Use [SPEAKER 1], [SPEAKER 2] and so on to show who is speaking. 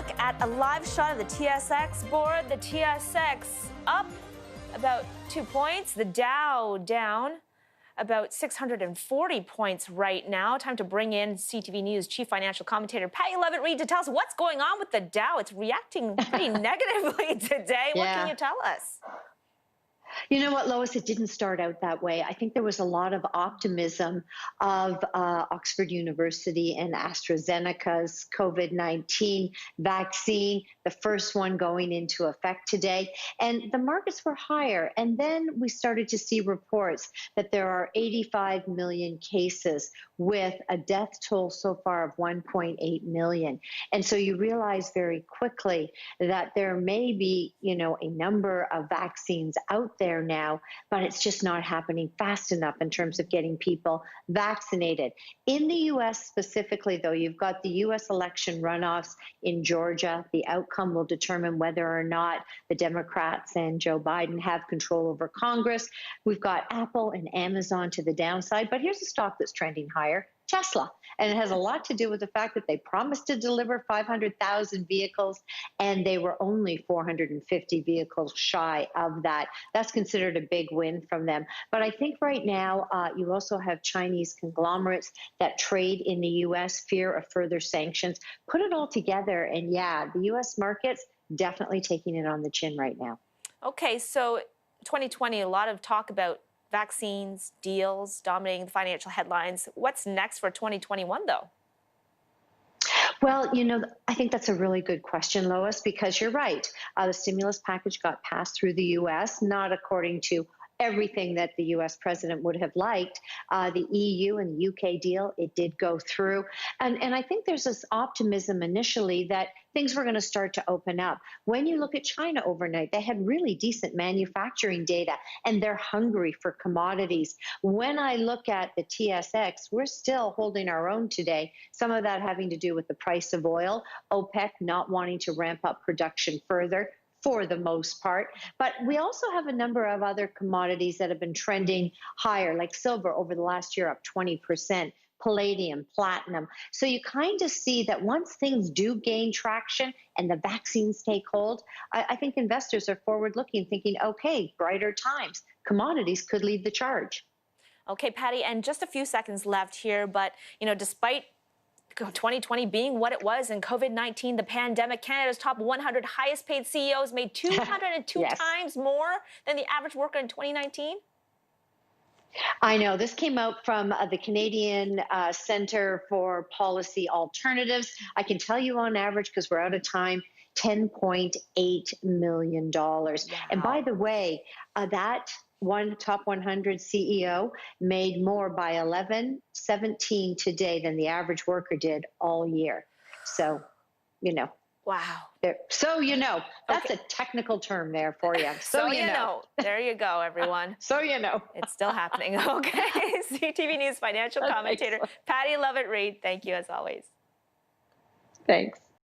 [SPEAKER 1] look at a live shot of the TSX board. The TSX up about 2 points. The Dow down about 640 points right now. Time to bring in CTV News Chief Financial Commentator Pattie Lovett-Reid to tell us what's going on with the Dow. It's reacting pretty negatively today. What can you tell us?
[SPEAKER 2] You know what, Lois, it didn't start out that way. I think there was a lot of optimism of Oxford University and AstraZeneca's COVID-19 vaccine, the first one going into effect today. And the markets were higher. And then we started to see reports that there are 85 million cases with a death toll so far of 1.8 million. And so you realize very quickly that there may be, a number of vaccines out there now, but it's just not happening fast enough in terms of getting people vaccinated. In the U.S. specifically, though, you've got the U.S. election runoffs in Georgia. The outcome will determine whether or not the Democrats and Joe Biden have control over Congress. We've got Apple and Amazon to the downside, but here's a stock that's trending higher. Tesla. And it has a lot to do with the fact that they promised to deliver 500,000 vehicles, and they were only 450 vehicles shy of that. That's considered a big win from them. But I think right now you also have Chinese conglomerates that trade in the U.S., fear of further sanctions. Put it all together, and the U.S. markets definitely taking it on the chin right now.
[SPEAKER 1] Okay, so 2020, a lot of talk about vaccines, deals dominating the financial headlines. What's next for 2021, though?
[SPEAKER 2] Well, I think that's a really good question, Lois, because you're right. The stimulus package got passed through the U.S., not according to everything that the U.S. president would have liked. The EU and the UK deal, it did go through. And I think there's this optimism initially that things were going to start to open up. When you look at China overnight, they had really decent manufacturing data, and they're hungry for commodities. When I look at the TSX, we're still holding our own today, some of that having to do with the price of oil, OPEC not wanting to ramp up production further, for the most part. But we also have a number of other commodities that have been trending higher, like silver over the last year up 20%, palladium, platinum. So you kind of see that once things do gain traction and the vaccines take hold, I think investors are forward looking, thinking, okay, brighter times. Commodities could lead the charge.
[SPEAKER 1] Okay, Pattie, and just a few seconds left here, but despite 2020 being what it was and COVID-19, the pandemic, Canada's top 100 highest paid CEOs made 202 times more than the average worker in 2019.
[SPEAKER 2] I know. This came out from the Canadian Centre for Policy Alternatives. I can tell you on average, because we're out of time, $10.8 million. Wow. And by the way, that one top 100 CEO made more by 17 today than the average worker did all year. So,
[SPEAKER 1] Wow.
[SPEAKER 2] That's a technical term there for you.
[SPEAKER 1] So you know. There you go, everyone.
[SPEAKER 2] So you know.
[SPEAKER 1] It's still happening. Okay. CTV News financial commentator Pattie Lovett-Reid. Thank you as always.
[SPEAKER 2] Thanks.